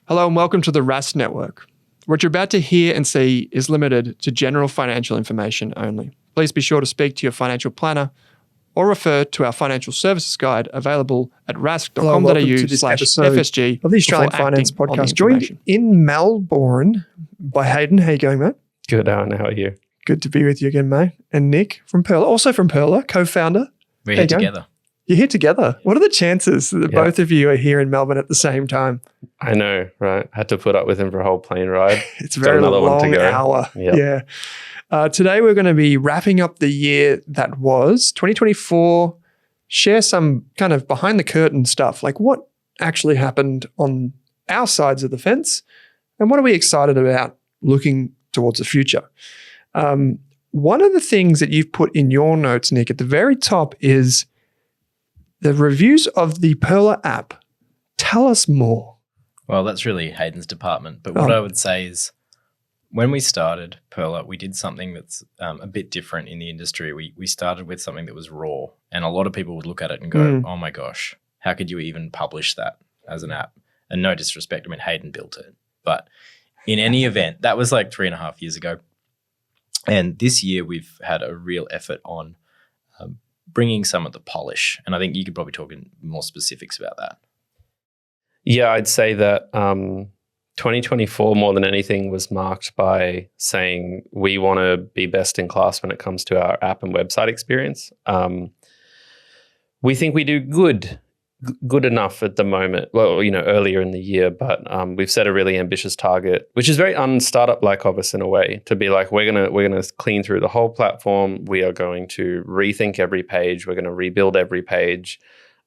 Hello and welcome to the Rask Network. What you're about to hear and see is limited to general financial information only. Please be sure to speak to your financial planner or refer to our financial services guide available at rask.com.au/FSG of the Australian Finance Podcast. Joined in Melbourne by Hayden. How you going, mate? Good, Alan. How are you? Good to be with you again, mate. And Nick from Pearler, also from Pearler, co-founder. We're here together. You're here together. What are the chances that both of you are here in Melbourne at the same time? I know, right? Had to put up with him for a whole plane ride. It's a very long hour. Yep. Yeah. Today we're going to be wrapping up the year that was 2024. Share some kind of behind the curtain stuff, like what actually happened on our sides of the fence, and what are we excited about looking towards the future. One of the things that you've put in your notes, Nick, at the very top is the reviews of the Pearler app. Tell us more. Well, that's really Hayden's department. But what I would say is when we started Pearler, we did something that's a bit different in the industry. We started with something that was raw, and a lot of people would look at it and go, oh my gosh, how could you even publish that as an app? And no disrespect, I mean, Hayden built it. But in any event, that was like 3.5 years ago. And this year we've had a real effort on bringing some of the polish. And I think you could probably talk in more specifics about that. Yeah, I'd say that 2024 more than anything was marked by saying we want to be best in class when it comes to our app and website experience. We think we do good enough at the moment. Well, earlier in the year, but we've set a really ambitious target, which is very un-startup-like of us in a way, to be like, we're gonna clean through the whole platform. We are going to rethink every page. We're going to rebuild every page.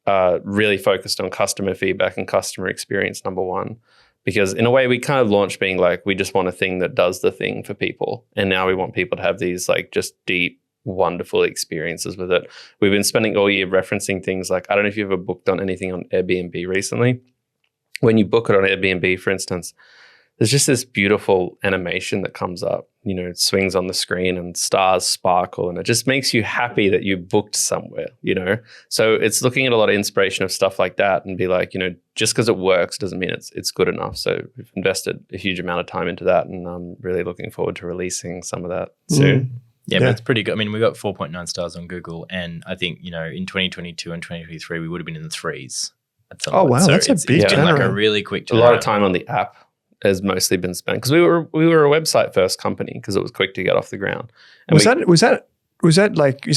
Really focused on customer feedback and customer experience, number one. Because in a way, we kind of launched being like, we just want a thing that does the thing for people. And now we want people to have these like just deep, wonderful experiences with it. We've been spending all year referencing things like, I don't know if you've ever booked on anything on Airbnb recently. When you book it on Airbnb, for instance, there's just this beautiful animation that comes up, it swings on the screen and stars sparkle, and it just makes you happy that you booked somewhere, So it's looking at a lot of inspiration of stuff like that and be like, just because it works doesn't mean it's good enough. So we've invested a huge amount of time into that, and I'm really looking forward to releasing some of that soon. Yeah, but it's pretty good. I mean, we got 4.9 stars on Google, and I think, in 2022 and 2023, we would have been in the 3s. Oh, wow. So that's a big it's been like a really quick turnaround. A lot of time on the app has mostly been spent because we were a website first company because it was quick to get off the ground. And was that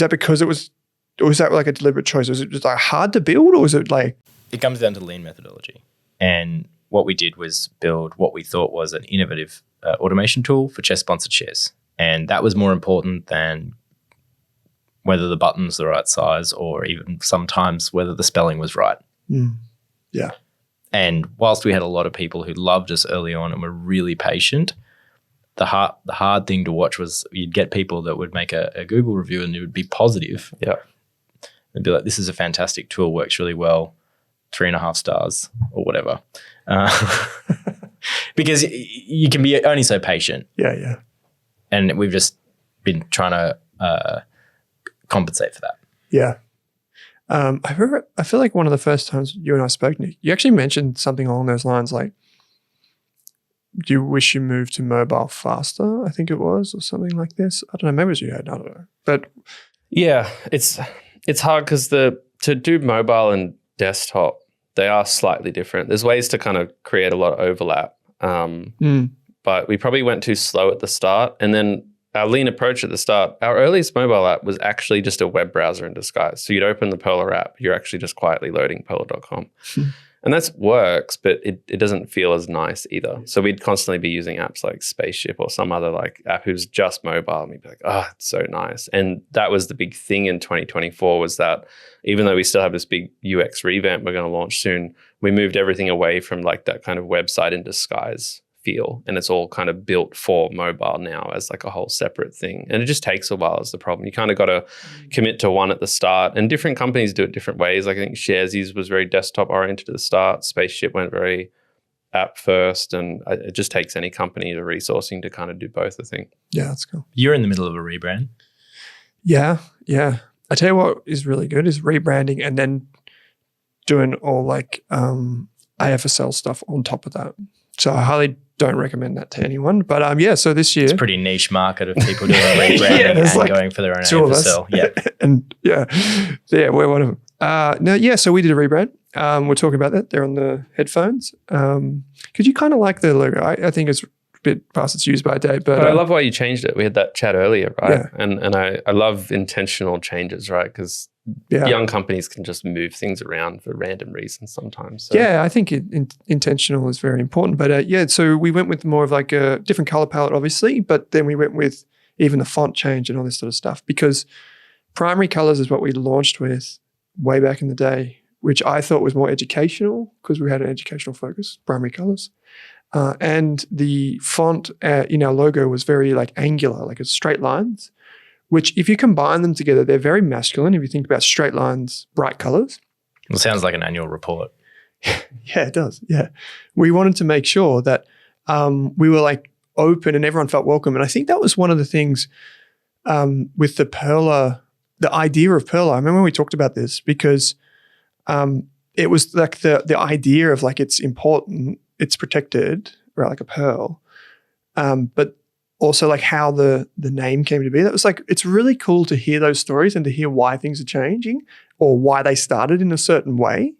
because it was, or was that like a deliberate choice? Was it just like hard to build, or was it like? It comes down to lean methodology. And what we did was build what we thought was an innovative automation tool for chess-sponsored shares. And that was more important than whether the button's the right size or even sometimes whether the spelling was right. Yeah. And whilst we had a lot of people who loved us early on and were really patient, the hard thing to watch was you'd get people that would make a Google review and it would be positive. Yeah. They'd be like, this is a fantastic tool, works really well, 3.5 stars or whatever. Because you can be only so patient. Yeah. And we've just been trying to compensate for that. Yeah. I feel like one of the first times you and I spoke, Nick, you actually mentioned something along those lines like, do you wish you moved to mobile faster? I think it was, or something like this. I don't know. Maybe it was you, I don't know. But yeah, it's hard because to do mobile and desktop, they are slightly different. There's ways to kind of create a lot of overlap. But we probably went too slow at the start. And then our lean approach at the start, our earliest mobile app was actually just a web browser in disguise. So you'd open the Pearler app, you're actually just quietly loading pearler.com. And that works, but it doesn't feel as nice either. So we'd constantly be using apps like Spaceship or some other like app who's just mobile. And we'd be like, it's so nice. And that was the big thing in 2024 was that even though we still have this big UX revamp we're going to launch soon, we moved everything away from like that kind of website in disguise feel, and it's all kind of built for mobile now as like a whole separate thing, and it just takes a while is the problem. You kind of got to commit to one at the start, and different companies do it different ways. Like I think Sharesies was very desktop oriented at the start, Spaceship went very app first, and it just takes any company the resourcing to kind of do both, I think. Yeah, that's cool. You're in the middle of a rebrand. Yeah I tell you what is really good is rebranding and then doing all like AFSL stuff on top of that. So I highly don't recommend that to anyone. But so this year. It's a pretty niche market of people doing rebranding and like going for their own two of us. AFSL. Yeah. And we're one of them. So we did a rebrand. We're talking about that. They're on the headphones. Because you kind of like the logo. I think it's a bit past its use by date. But I love why you changed it. We had that chat earlier, right? Yeah. And I love intentional changes, right? Because young companies can just move things around for random reasons sometimes. So. Yeah, I think intentional is very important. But so we went with more of like a different color palette, obviously, but then we went with even the font change and all this sort of stuff because primary colors is what we launched with way back in the day, which I thought was more educational because we had an educational focus, primary colors. And the font in our logo was very like angular, like it's straight lines, which if you combine them together, they're very masculine. If you think about straight lines, bright colors. It sounds like an annual report. Yeah, it does. Yeah. We wanted to make sure that we were like open and everyone felt welcome. And I think that was one of the things with the Pearler, the idea of Pearler. I remember when we talked about this because it was like the idea of like it's important, it's protected, right, like a pearl. But also like how the name came to be. That was like, it's really cool to hear those stories and to hear why things are changing or why they started in a certain way.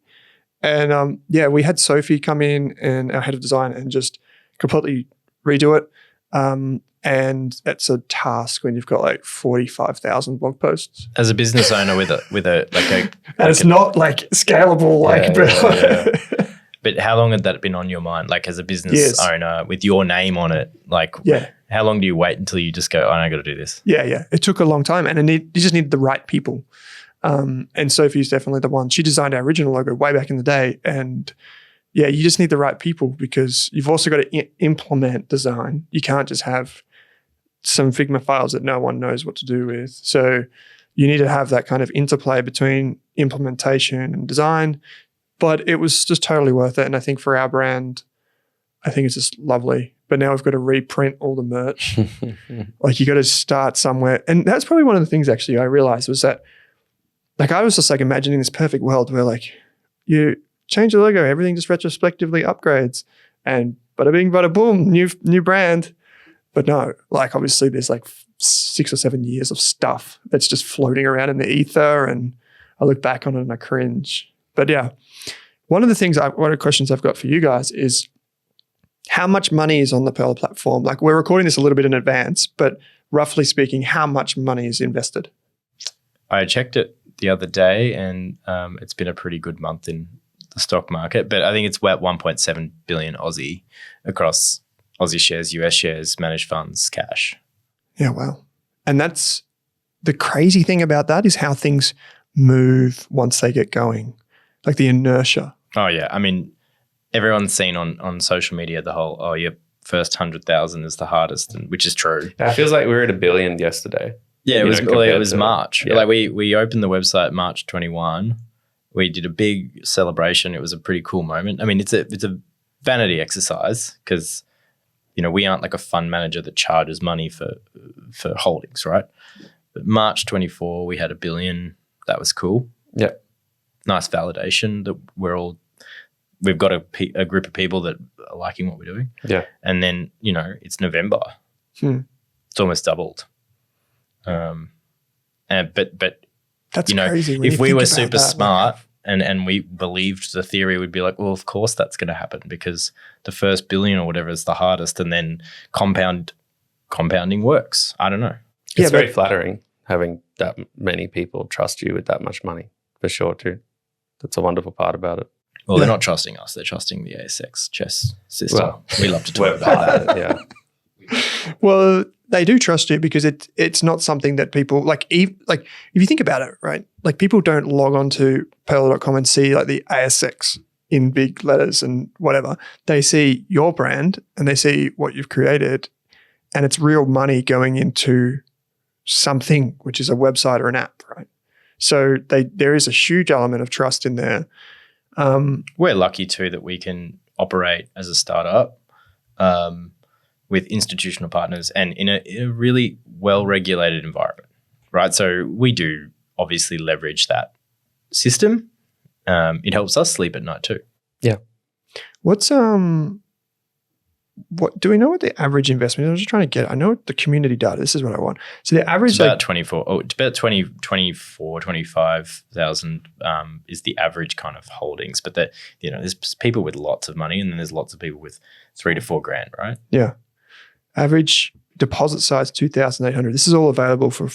And we had Sophie come in and our head of design and just completely redo it. And it's a task when you've got like 45,000 blog posts. As a business owner with a and it's not like scalable, But how long had that been on your mind? Like as a business owner with your name on it, like how long do you wait until you just go, I got to do this? Yeah. It took a long time and you just needed the right people. And Sophie's definitely the one. She designed our original logo way back in the day. And you just need the right people because you've also got to implement design. You can't just have some Figma files that no one knows what to do with. So you need to have that kind of interplay between implementation and design. But it was just totally worth it. And I think for our brand, I think it's just lovely. But now we've got to reprint all the merch. Like you got to start somewhere. And that's probably one of the things actually I realized was that like I was just like imagining this perfect world where like you change the logo, everything just retrospectively upgrades and bada bing, bada boom, new brand. But no, like obviously there's like 6 or 7 years of stuff that's just floating around in the ether and I look back on it and I cringe. But yeah, one of the questions I've got for you guys is how much money is on the Pearler platform? Like we're recording this a little bit in advance, but roughly speaking, how much money is invested? I checked it the other day and it's been a pretty good month in the stock market, but I think it's about 1.7 billion Aussie across Aussie shares, US shares, managed funds, cash. Yeah, wow. And that's the crazy thing about that is how things move once they get going, like the inertia. Oh, yeah. I mean, everyone's seen on social media the whole, your first 100,000 is the hardest, which is true. It feels like we were at 1 billion yesterday. Yeah, it was March. Yeah. Like we opened the website March 21. We did a big celebration. It was a pretty cool moment. I mean, it's a vanity exercise because, we aren't like a fund manager that charges money for holdings, right? But March 24, we had 1 billion. That was cool. Yeah. Nice validation that we've got a group of people that are liking what we're doing. Yeah. And then, it's November. It's almost doubled. But that's crazy. If we were super smart and we believed the theory, we'd be like, well, of course that's going to happen because the first billion or whatever is the hardest, and then compounding works. I don't know. It's very flattering having that many people trust you with that much money, for sure too. That's a wonderful part about it. Well, they're not trusting us; they're trusting the ASX chess system. Well, we love to talk about that. Yeah. Well, they do trust you because it's not something that people if you think about it, right? Like people don't log on to pearler.com and see like the ASX in big letters and whatever. They see your brand and they see what you've created, and it's real money going into something which is a website or an app, right? So there is a huge element of trust in there. We're lucky too that we can operate as a startup with institutional partners and in a really well-regulated environment, right? So we do obviously leverage that system. It helps us sleep at night too. Yeah. What's what do we know what the average investment is? I'm just trying to get, I know the community data. This is what I want. So the average, it's about 25,000 is the average kind of holdings. But that, there's people with lots of money, and then there's lots of people with $3,000 to $4,000, right? Yeah. Average deposit size 2,800. This is all available for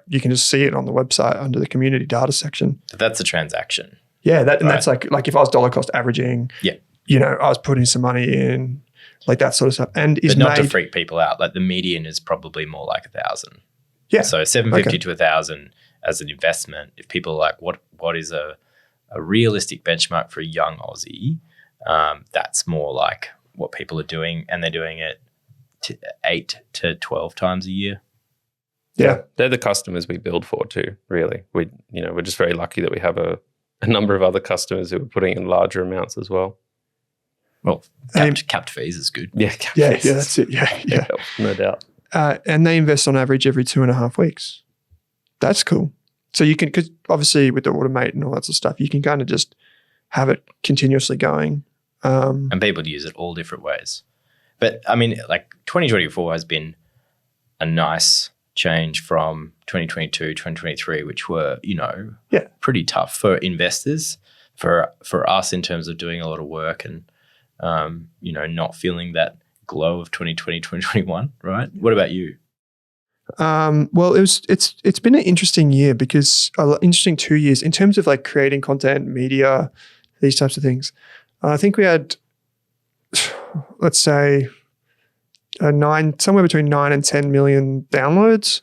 you can just see it on the website under the community data section. But that's a transaction. Yeah, that's like if I was dollar cost averaging. Yeah. I was putting some money in, like that sort of stuff. And is but not to freak people out. Like the median is probably more like 1,000. Yeah. So 750 to 1,000 as an investment. If people are like, what is a realistic benchmark for a young Aussie? That's more like what people are doing, and they're doing it 8 to 12 times a year. Yeah. They're the customers we build for too, really. We're just very lucky that we have a number of other customers who are putting in larger amounts as well. Well, capped fees is good. Yeah, fees. That's it. Yeah. No doubt. And they invest on average every 2.5 weeks. That's cool. So you can, because obviously with the automate and all that sort of stuff, you can kind of just have it continuously going. And people use it all different ways. But I mean, like 2024 has been a nice change from 2022, 2023, which were, pretty tough for investors, for us in terms of doing a lot of work and, not feeling that glow of 2020, 2021, right? What about you? Well, it's been an interesting year because interesting 2 years in terms of like creating content, media, these types of things. I think we had, let's say, somewhere between 9 and 10 million downloads,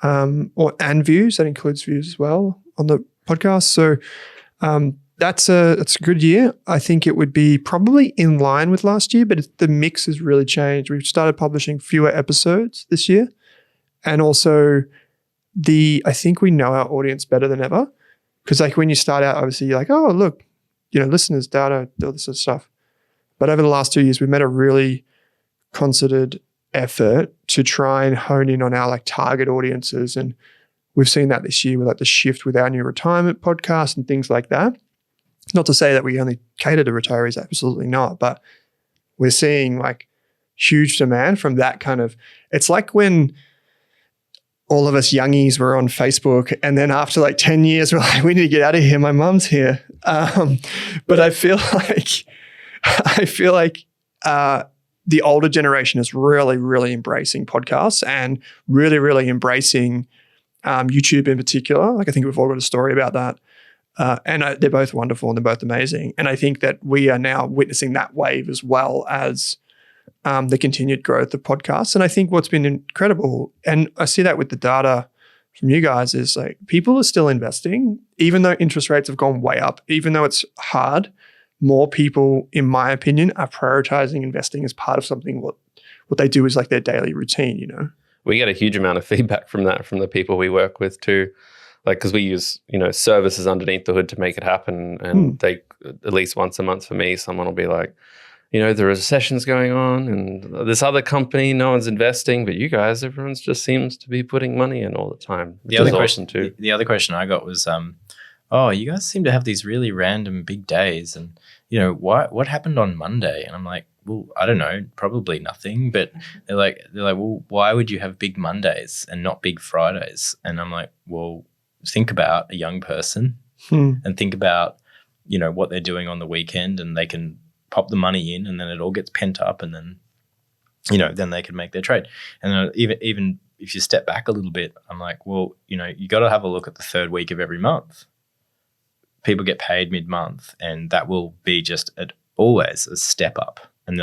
and views. That includes views as well on the podcast. So that's a good year. I think it would be probably in line with last year, but the mix has really changed. We've started publishing fewer episodes this year, and also I think we know our audience better than ever. Because like when you start out, obviously you're like, oh look, listeners, data, all this sort of stuff. But over the last 2 years, we've made a really concerted effort to try and hone in on our like target audiences, and we've seen that this year with like the shift with our new retirement podcast and things like that. Not to say that we only cater to retirees, absolutely not, but we're seeing like huge demand from that kind of. It's like when all of us youngies were on Facebook, and then after like 10 years, we're like, we need to get out of here. My mum's here, but I feel like the older generation is really, really embracing podcasts and really, really embracing YouTube in particular. Like I think we've all got a story about that. And they're both wonderful and they're both amazing. And I think that we are now witnessing that wave as well as the continued growth of podcasts. And I think what's been incredible, and I see that with the data from you guys, is like people are still investing, even though interest rates have gone way up, even though it's hard. More people, in my opinion, are prioritizing investing as part of something. What they do is like their daily routine, We get a huge amount of feedback from that, from the people we work with too. Like, because we use, services underneath the hood to make it happen. And they, at least once a month for me, someone will be like, the recession's going on and this other company, no one's investing, but you guys, everyone's just seems to be putting money in all the time. The other question I got was, you guys seem to have these really random big days, and what happened on Monday? And I'm like, well, I don't know, probably nothing. But they're like, well, why would you have big Mondays and not big Fridays? And I'm like, well, think about a young person and think about what they're doing on the weekend, and they can pop the money in, and then it all gets pent up, and then then they can make their trade. And even if you step back a little bit, I'm like, well, you got to have a look at the third week of every month. People get paid mid-month, and that will be just always a step up. And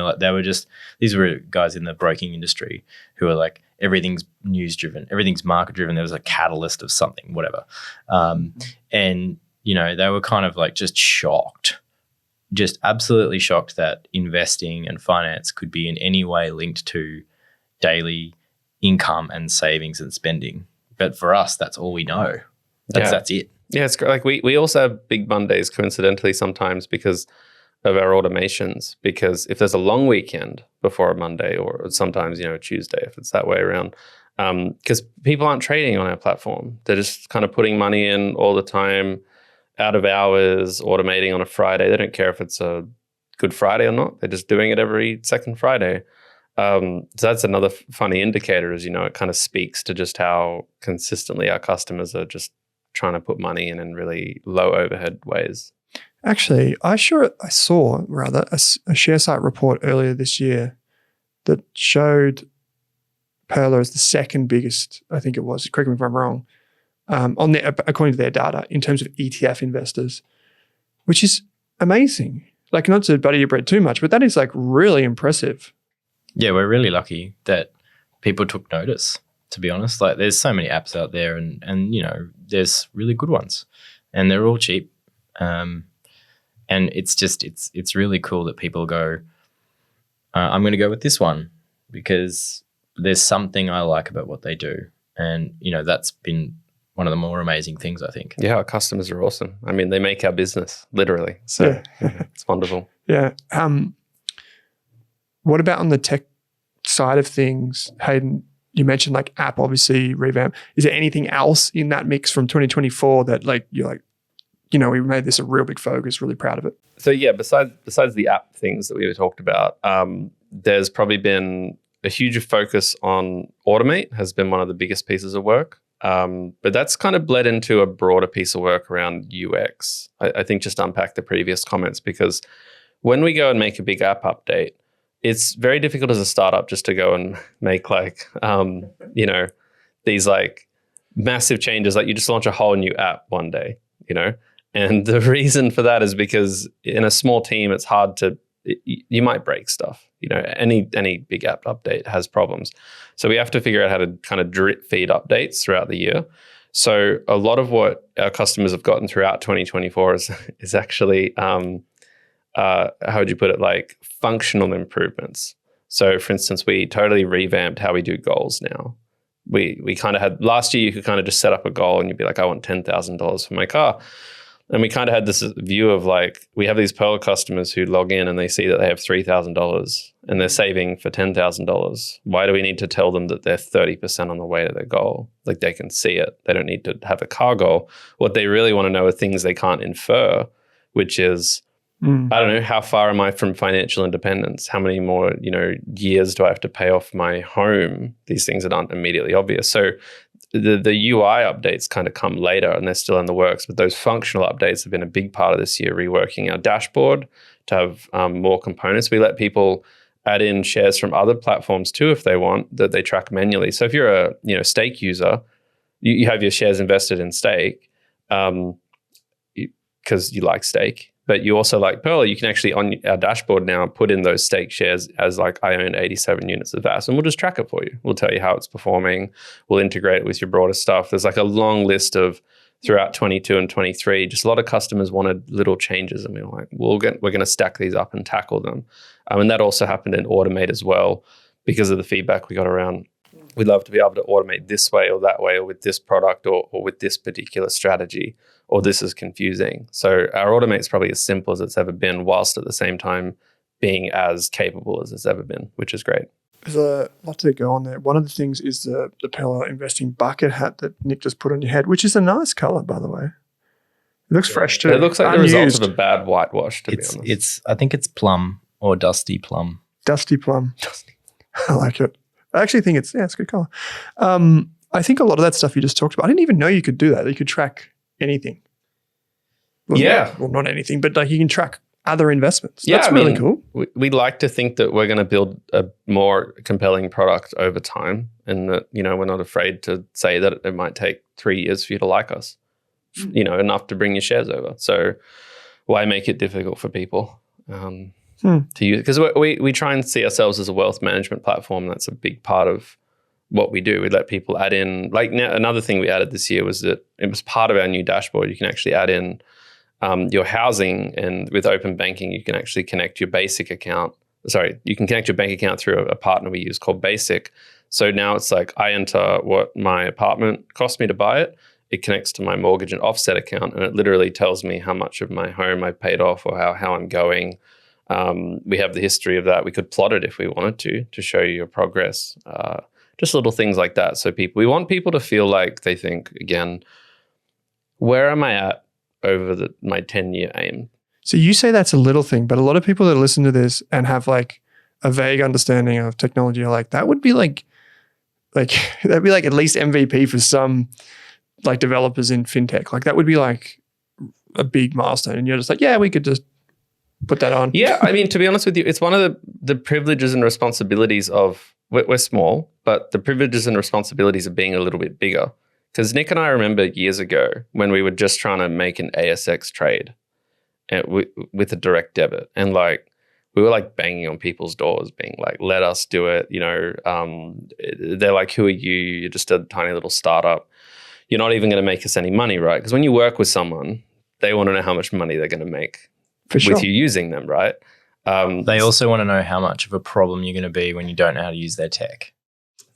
these were guys in the broking industry who are like, everything's news driven, everything's market driven. There was a catalyst of something, whatever. And they were kind of like just shocked, just absolutely shocked that investing and finance could be in any way linked to daily income and savings and spending. But for us, that's all we know. That's it. Yeah, it's like we also have big Mondays coincidentally sometimes because of our automations. Because if there's a long weekend before a Monday, or sometimes Tuesday if it's that way around, because people aren't trading on our platform, they're just kind of putting money in all the time, out of hours, automating on a Friday. They don't care if it's a Good Friday or not. They're just doing it every second Friday. So that's another funny indicator, is, it kind of speaks to just how consistently our customers are just trying to put money in really low overhead ways. Actually, I saw a share site report earlier this year that showed Pearler as the second biggest, I think it was, correct me if I'm wrong, according to their data, in terms of ETF investors, which is amazing. Like, not to butter your bread too much, but that is like really impressive. Yeah, we're really lucky that people took notice, to be honest. Like, there's so many apps out there and there's really good ones and they're all cheap. And it's just, it's really cool that people go, I'm going to go with this one because there's something I like about what they do. And, that's been one of the more amazing things, I think. Yeah, our customers are awesome. I mean, they make our business, literally. So it's wonderful. Yeah. What about on the tech side of things, Hayden? You mentioned like app, obviously, revamp. Is there anything else in that mix from 2024 that like you're like, we made this a real big focus, really proud of it? So yeah, besides the app things that we talked about, there's probably been a huge focus on automate, has been one of the biggest pieces of work. But that's kind of bled into a broader piece of work around UX. I think just unpack the previous comments, because when we go and make a big app update, it's very difficult as a startup just to go and make like, these like massive changes. Like, you just launch a whole new app one day, and the reason for that is because in a small team, it's hard to, you might break stuff. Any big app update has problems. So we have to figure out how to kind of drip feed updates throughout the year. So a lot of what our customers have gotten throughout 2024 is actually, how would you put it, like functional improvements. So for instance, we totally revamped how we do goals now. We kind of had, last year you could kind of just set up a goal and you'd be like, I want $10,000 for my car. And we kind of had this view of like, we have these Pearler customers who log in and they see that they have $3,000 and they're saving for $10,000. Why do we need to tell them that they're 30% on the way to their goal? Like, they can see it. They don't need to have a car goal. What they really want to know are things they can't infer, which is, I don't know, how far am I from financial independence? How many more, years do I have to pay off my home? These things that aren't immediately obvious. So the UI updates kind of come later and they're still in the works, but those functional updates have been a big part of this year, reworking our dashboard to have more components. We let people add in shares from other platforms too if they want, that they track manually. So if you're a Stake user, you have your shares invested in Stake because you like Stake. But you also like Pearler, you can actually on our dashboard now put in those Stake shares as like, I own 87 units of VAS, and we'll just track it for you. We'll tell you how it's performing. We'll integrate it with your broader stuff. There's like a long list of throughout 22 and 23, just a lot of customers wanted little changes, and we were like, we're going to stack these up and tackle them. And that also happened in Automate as well, because of the feedback we got around. We'd love to be able to automate this way or that way, or with this product or with this particular strategy, or this is confusing. So our Automate's probably as simple as it's ever been, whilst at the same time being as capable as it's ever been, which is great. There's a lot to go on there. One of the things is the Pearler investing bucket hat that Nick just put on your head, which is a nice color, by the way. It looks fresh too. It looks like the result of a bad whitewash, to be honest. I think it's plum or dusty plum. Dusty plum. I like it. I actually think it's a good color. I think a lot of that stuff you just talked about, I didn't even know you could do that. You could track anything. Well, well, not anything, but like you can track other investments. That's really cool. We like to think that we're going to build a more compelling product over time, and that, we're not afraid to say that it might take 3 years for you to like us, enough to bring your shares over. So why make it difficult for people to use? Because we try and see ourselves as a wealth management platform. That's a big part of what we do. We let people add in, like now, another thing we added this year was that it was part of our new dashboard. You can actually add in your housing, and with open banking, you can actually connect your basic account. You can connect your bank account through a partner we use called Basic. So now it's like I enter what my apartment cost me to buy it. It connects to my mortgage and offset account, and it literally tells me how much of my home I paid off or how I'm going. We have the history of that. We could plot it if we wanted to show you your progress. Just little things like that. So we want people to feel like they think, again, where am I at over my 10-year aim? So you say that's a little thing, but a lot of people that listen to this and have like a vague understanding of technology are like, that would be like that'd be like at least MVP for some like developers in fintech. Like that would be like a big milestone. And you're just like, yeah, we could just put that on. Yeah, I mean, to be honest with you, it's one of the privileges and responsibilities of, we're small, but the privileges and responsibilities of being a little bit bigger. Because Nick and I remember years ago when we were just trying to make an ASX trade with a direct debit. And like, we were like banging on people's doors being like, let us do it. You know, they're like, who are you? You're just a tiny little startup. You're not even going to make us any money, right? Because when you work with someone, they want to know how much money they're going to make with you using them, right? They also want to know how much of a problem you're going to be when you don't know how to use their tech.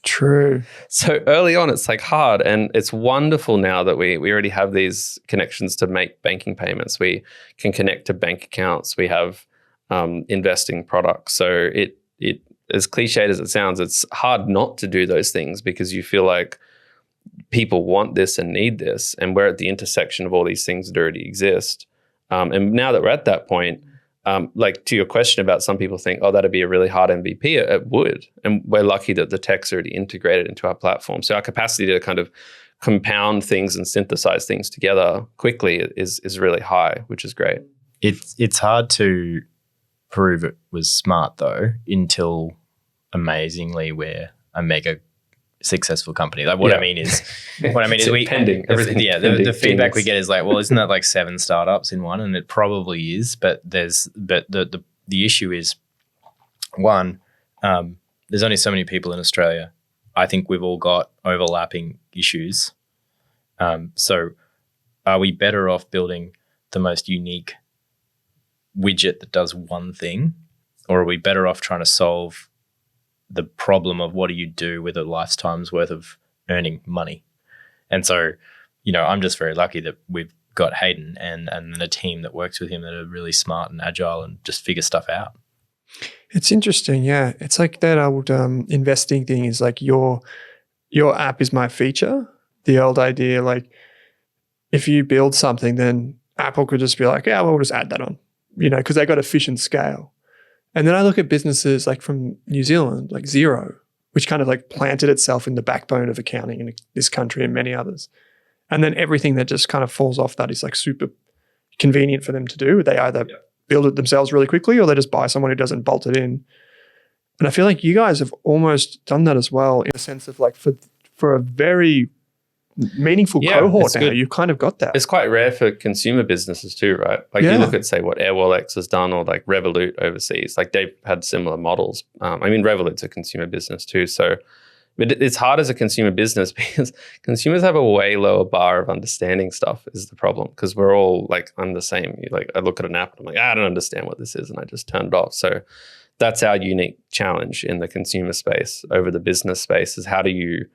True. So early on, it's like hard, and it's wonderful now that we already have these connections to make banking payments. We can connect to bank accounts. We have investing products. So it as cliched as it sounds, it's hard not to do those things because you feel like people want this and need this, and we're at the intersection of all these things that already exist. And now that we're at that point, like to your question about some people think, oh, that'd be a really hard MVP. It would. And we're lucky that the tech's already integrated into our platform. So our capacity to kind of compound things and synthesize things together quickly is really high, which is great. It's hard to prove it was smart though until amazingly we're a mega successful company. Like what I mean is pending. The feedback we get is like, well, isn't that like 7 startups in one? And it probably is, but the issue is one, there's only so many people in Australia. I think we've all got overlapping issues. So are we better off building the most unique widget that does one thing, or are we better off trying to solve the problem of what do you do with a lifetime's worth of earning money? And so, you know, I'm just very lucky that we've got Hayden and a team that works with him that are really smart and agile and just figure stuff out. It's interesting, yeah. It's like that old investing thing is like your app is my feature. The old idea, like if you build something, then Apple could just be like, yeah, well, we'll just add that on, you know, because they got efficient scale. And then I look at businesses like from New Zealand, like Xero, which kind of like planted itself in the backbone of accounting in this country and many others. And then everything that just kind of falls off that is like super convenient for them to do. They either build it themselves really quickly or they just buy someone who doesn't bolt it in. And I feel like you guys have almost done that as well in a sense of like for a very meaningful cohort now. You've kind of got that. It's quite rare for consumer businesses too, right? Like you look at, say, what Airwallex has done or like Revolut overseas. Like they've had similar models. I mean, Revolut's a consumer business too. So but it's hard as a consumer business because consumers have a way lower bar of understanding stuff is the problem because we're all like, I'm the same. Like I look at an app and I'm like, I don't understand what this is. And I just turned it off. So that's our unique challenge in the consumer space over the business space is how do you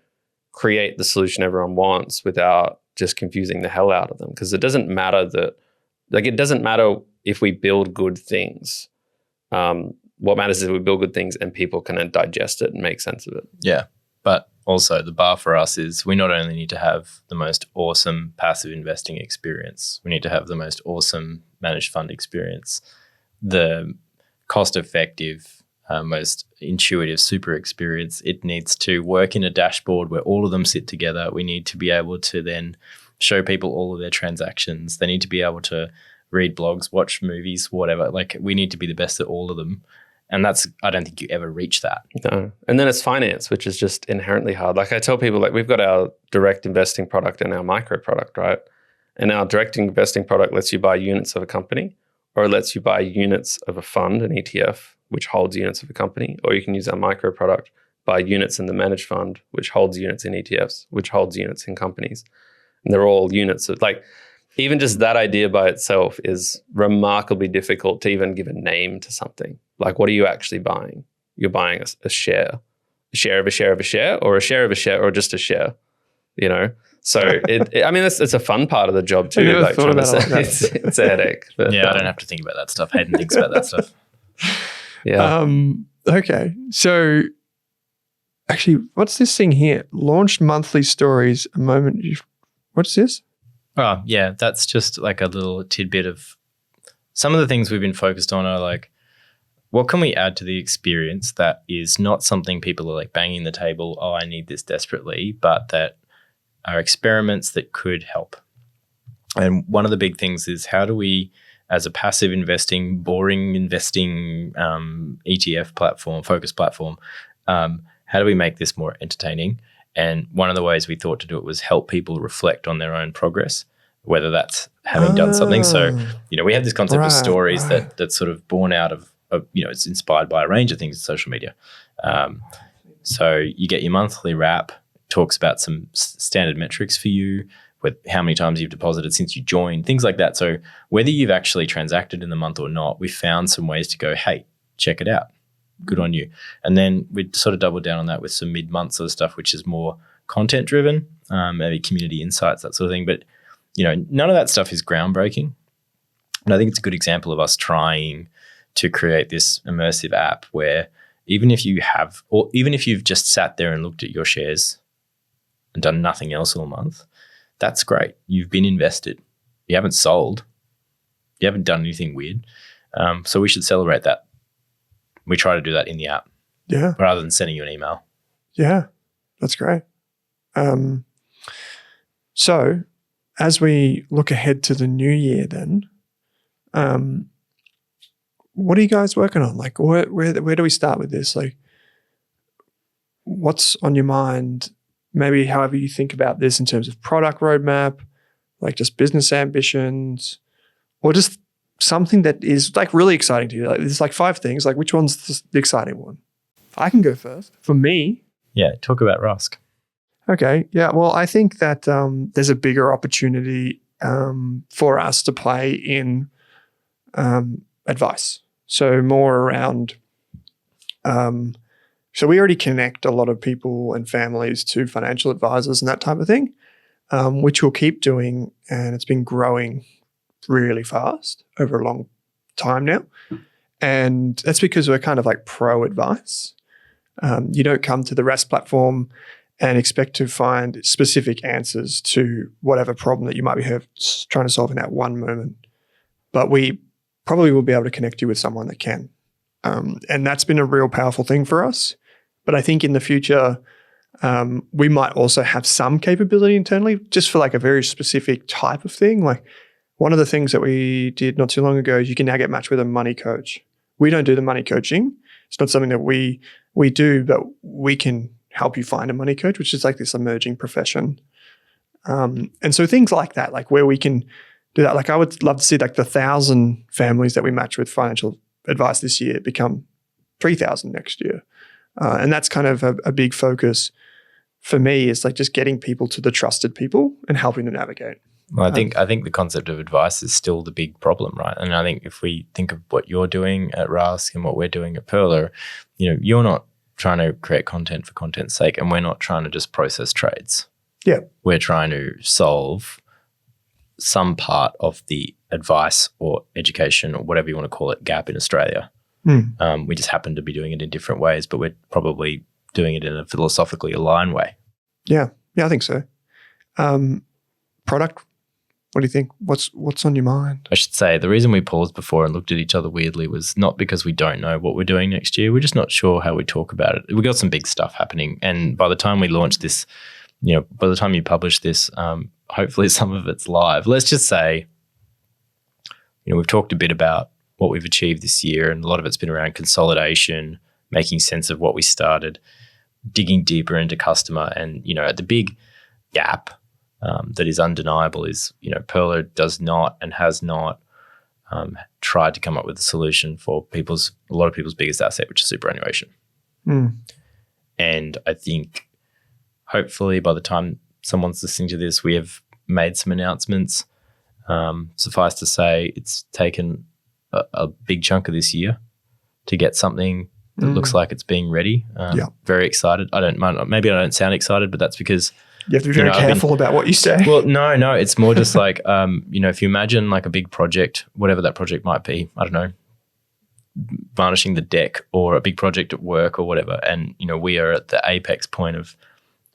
create the solution everyone wants without just confusing the hell out of them. Because it doesn't matter it doesn't matter if we build good things. What matters is we build good things and people can then digest it and make sense of it. Yeah. But also the bar for us is we not only need to have the most awesome passive investing experience, we need to have the most awesome managed fund experience, the cost-effective, most intuitive super experience. It needs to work in a dashboard where all of them sit together. We need to be able to then show people all of their transactions. They need to be able to read blogs, watch movies, whatever. Like we need to be the best at all of them. And I don't think you ever reach that. No. And then it's finance, which is just inherently hard. Like I tell people, like we've got our direct investing product and our micro product, right? And our direct investing product lets you buy units of a company or it lets you buy units of a fund, an ETF, which holds units of a company, or you can use our micro product, buy units in the managed fund, which holds units in ETFs, which holds units in companies. And they're all units of like, even just that idea by itself is remarkably difficult to even give a name to something. Like, what are you actually buying? You're buying a share of a share of a share, or a share of a share, or just a share, you know? So I mean, it's a fun part of the job too. Like it's a headache. But, I don't have to think about that stuff. Hayden thinks about that stuff. Yeah. Okay. So actually, what's this thing here? Launched monthly stories. What's this? Oh, yeah. That's just like a little tidbit of some of the things we've been focused on are like what can we add to the experience that is not something people are like banging the table, oh, I need this desperately, but that are experiments that could help. And one of the big things is, how do we, as a passive investing, boring investing ETF platform, focus platform, how do we make this more entertaining? And one of the ways we thought to do it was help people reflect on their own progress, whether that's having done something. So, we have this concept of stories that's sort of born out of, it's inspired by a range of things in social media. So you get your monthly wrap, talks about some standard metrics for you, with how many times you've deposited since you joined, things like that. So whether you've actually transacted in the month or not, we found some ways to go, hey, check it out. Good on you. And then we'd sort of double down on that with some mid-month sort of stuff, which is more content driven, maybe community insights, that sort of thing. But, none of that stuff is groundbreaking. And I think it's a good example of us trying to create this immersive app where even if you've just sat there and looked at your shares and done nothing else all month, that's great. You've been invested. You haven't sold. You haven't done anything weird. So we should celebrate that. We try to do that in the app. Yeah. Rather than sending you an email. Yeah, that's great. So as we look ahead to the new year then, what are you guys working on? Like where do we start with this? Like what's on your mind? Maybe however you think about this in terms of product roadmap, like just business ambitions, or just something that is like really exciting to you. Like there's like 5 things. Like which one's the exciting one? I can go first. For me. Yeah, talk about Rask. Okay. Yeah. Well, I think that there's a bigger opportunity for us to play in advice. So more around so we already connect a lot of people and families to financial advisors and that type of thing, which we'll keep doing. And it's been growing really fast over a long time now. And that's because we're kind of like pro advice. You don't come to the Rask platform and expect to find specific answers to whatever problem that you might be trying to solve in that one moment. But we probably will be able to connect you with someone that can. And that's been a real powerful thing for us. But I think in the future, we might also have some capability internally just for like a very specific type of thing. Like one of the things that we did not too long ago is you can now get matched with a money coach. We don't do the money coaching. It's not something that we do, but we can help you find a money coach, which is like this emerging profession. And so things like that, like where we can do that. Like I would love to see like the 1,000 families that we match with financial advice this year become 3,000 next year. And that's kind of a big focus for me, is like just getting people to the trusted people and helping them navigate. Well, I think the concept of advice is still the big problem, right? And I think if we think of what you're doing at Rask and what we're doing at Pearler, you're not trying to create content for content's sake, and we're not trying to just process trades. Yeah. We're trying to solve some part of the advice or education or whatever you want to call it gap in Australia. We just happen to be doing it in different ways, but we're probably doing it in a philosophically aligned way. Yeah, I think so. Product, what do you think? What's on your mind? I should say the reason we paused before and looked at each other weirdly was not because we don't know what we're doing next year. We're just not sure how we talk about it. We got some big stuff happening, and by the time we launch this, by the time you publish this, hopefully some of it's live. Let's just say, we've talked a bit about what we've achieved this year, and a lot of it's been around consolidation, making sense of what we started, digging deeper into customer. And, the big gap that is undeniable is, Pearler does not and has not tried to come up with a solution for a lot of people's biggest asset, which is superannuation. And I think hopefully by the time someone's listening to this, we have made some announcements. Suffice to say, it's taken a big chunk of this year to get something that looks like it's being ready. Very excited. Maybe I don't sound excited, but that's because you have to be very careful about what you say. Well, no, it's more just like, if you imagine like a big project, whatever that project might be, I don't know, varnishing the deck or a big project at work or whatever. And, we are at the apex point of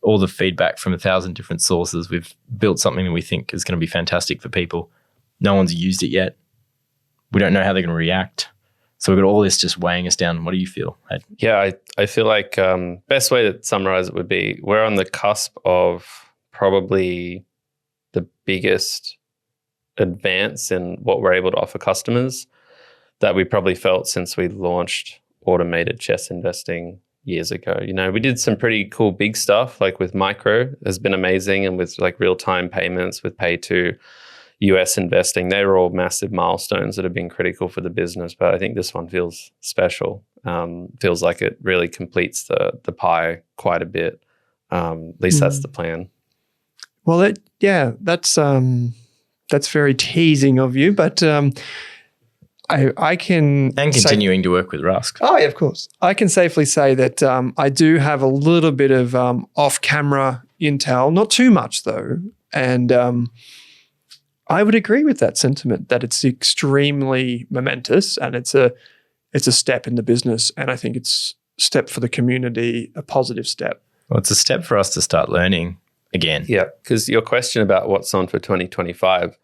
all the feedback from 1,000 different sources. We've built something that we think is going to be fantastic for people. No one's used it yet. We don't know how they're going to react. So we've got all this just weighing us down. What do you feel, Hayden? Yeah, I feel like best way to summarize it would be we're on the cusp of probably the biggest advance in what we're able to offer customers that we probably felt since we launched automated chess investing years ago. You know, we did some pretty cool big stuff, like with micro has been amazing, and with like real-time payments with pay to US investing. They were all massive milestones that have been critical for the business, but I think this one feels special. Feels like it really completes the pie quite a bit. At least that's the plan. Well, that's very teasing of you, but I can... And continuing to work with Rask. Oh, yeah, of course. I can safely say that I do have a little bit of off-camera intel, not too much though, and I would agree with that sentiment that it's extremely momentous and it's a step in the business, and I think it's a step for the community, a positive step. Well, it's a step for us to start learning again. Yeah, because your question about what's on for 2025,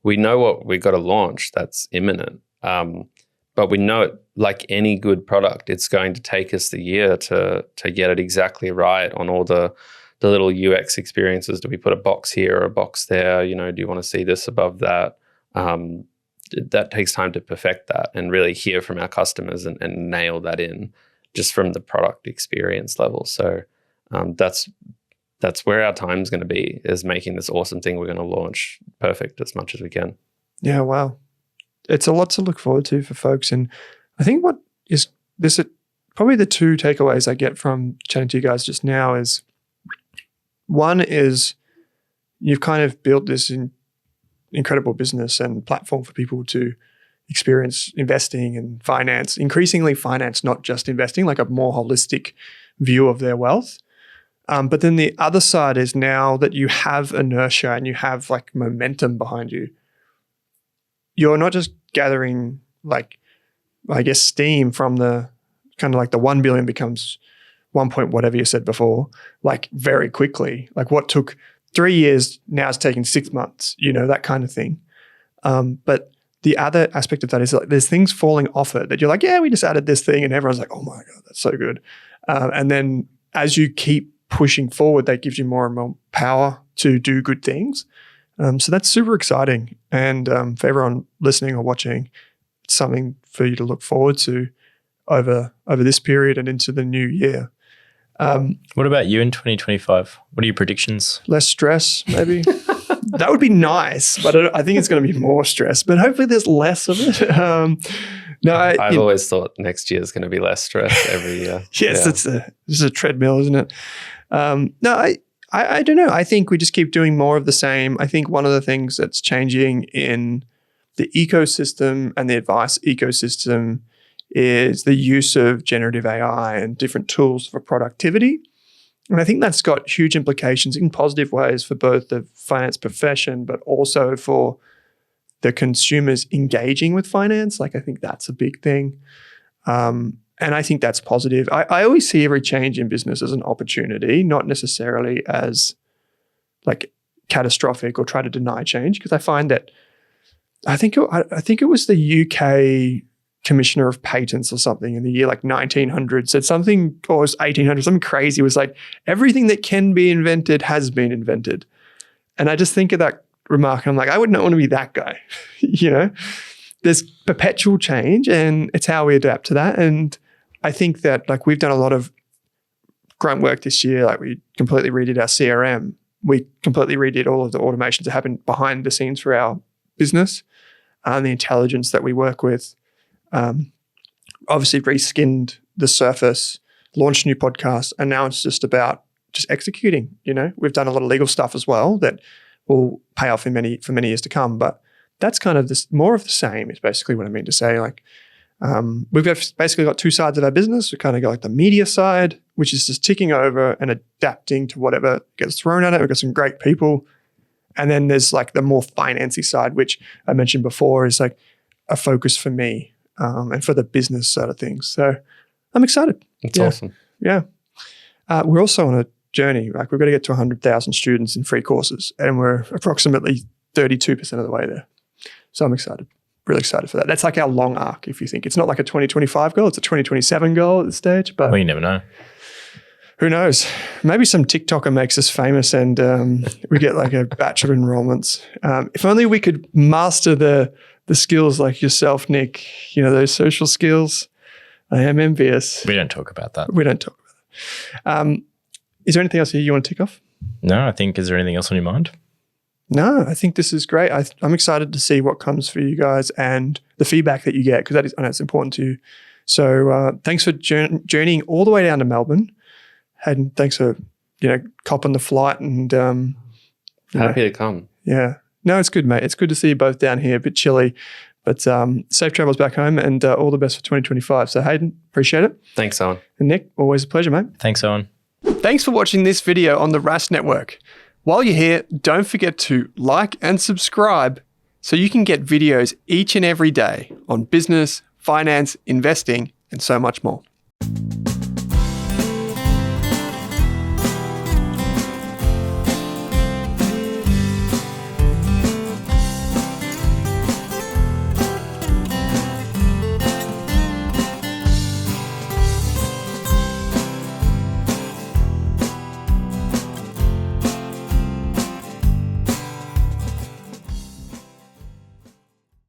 we know what we've got to launch. That's imminent. But we know, like any good product, it's going to take us the year to get it exactly right on all the little UX experiences. Do we put a box here or a box there? You know, do you want to see this above that? That takes time to perfect that and really hear from our customers and nail that in just from the product experience level. So that's where our time's going to be, is making this awesome thing we're going to launch perfect as much as we can. Yeah, wow. It's a lot to look forward to for folks. And I think what is this, probably the two takeaways I get from chatting to you guys just now is, one is you've kind of built this incredible business and platform for people to experience investing and finance, increasingly finance, not just investing, like a more holistic view of their wealth. But then the other side is, now that you have inertia and you have like momentum behind you, you're not just gathering like, I guess, steam from the kind of like the 1 billion becomes 1 point whatever you said before, like very quickly. Like what took 3 years now is taking 6 months, you know, that kind of thing. But the other aspect of that is like there's things falling off it that you're like, yeah, we just added this thing, and everyone's like, oh my God, that's so good. And then as you keep pushing forward, that gives you more and more power to do good things. So that's super exciting. And for everyone listening or watching, it's something for you to look forward to over this period and into the new year. What about you in 2025? What are your predictions? Less stress, maybe. That would be nice, but I think it's going to be more stress. But hopefully there's less of it. I've always thought next year is going to be less stress every year. Yes, this is a treadmill, isn't it? I don't know. I think we just keep doing more of the same. I think one of the things that's changing in the ecosystem and the advice ecosystem is the use of generative AI and different tools for productivity. And I think that's got huge implications in positive ways for both the finance profession, but also for the consumers engaging with finance. Like, I think that's a big thing. And I think that's positive. I always see every change in business as an opportunity, not necessarily as like catastrophic or try to deny change. Because I find that I think it was the UK Commissioner of Patents or something in the year like 1900 said something, or it was 1800, something crazy. It was like, everything that can be invented has been invented. And I just think of that remark and I'm like, I would not want to be that guy. You know, there's perpetual change and it's how we adapt to that. And I think that like we've done a lot of grunt work this year. Like we completely redid our CRM. We completely redid all of the automations that happen behind the scenes for our business and the intelligence that we work with. Obviously reskinned the surface, launched new podcasts, and now it's just about just executing. You know, we've done a lot of legal stuff as well that will pay off for many years to come. But that's kind of this more of the same is basically what I mean to say. Like we've basically got two sides of our business. We kind of got like the media side, which is just ticking over and adapting to whatever gets thrown at it. We've got some great people. And then there's like the more financy side, which I mentioned before is like a focus for me and for the business side of things. So I'm excited. That's awesome. Yeah. We're also on a journey. Like we've got to get to 100,000 students in free courses and we're approximately 32% of the way there. So I'm excited. really excited for that. That's like our long arc, if you think. It's not like a 2025 goal. It's a 2027 goal at this stage. But Well, you never know. who knows? Maybe some TikToker makes us famous and we get like a batch of enrollments. If only we could master the skills like yourself, Nick, those social skills. I am envious. We don't talk about that. We don't talk about that. Is there anything else here you want to tick off? No, I think, is there anything else on your mind? No, I think this is great. I'm excited to see what comes for you guys and the feedback that you get, because I know it's important to you. So thanks for journeying all the way down to Melbourne. Hayden, thanks for copping the flight and Happy to come. Yeah. No, it's good, mate. It's good to see you both down here. A bit chilly, but safe travels back home and all the best for 2025. So Hayden, appreciate it. Thanks, Owen. And Nick, always a pleasure, mate. Thanks, Owen. Thanks for watching this video on the Rask Network. While you're here, don't forget to like and subscribe so you can get videos each and every day on business, finance, investing, and so much more.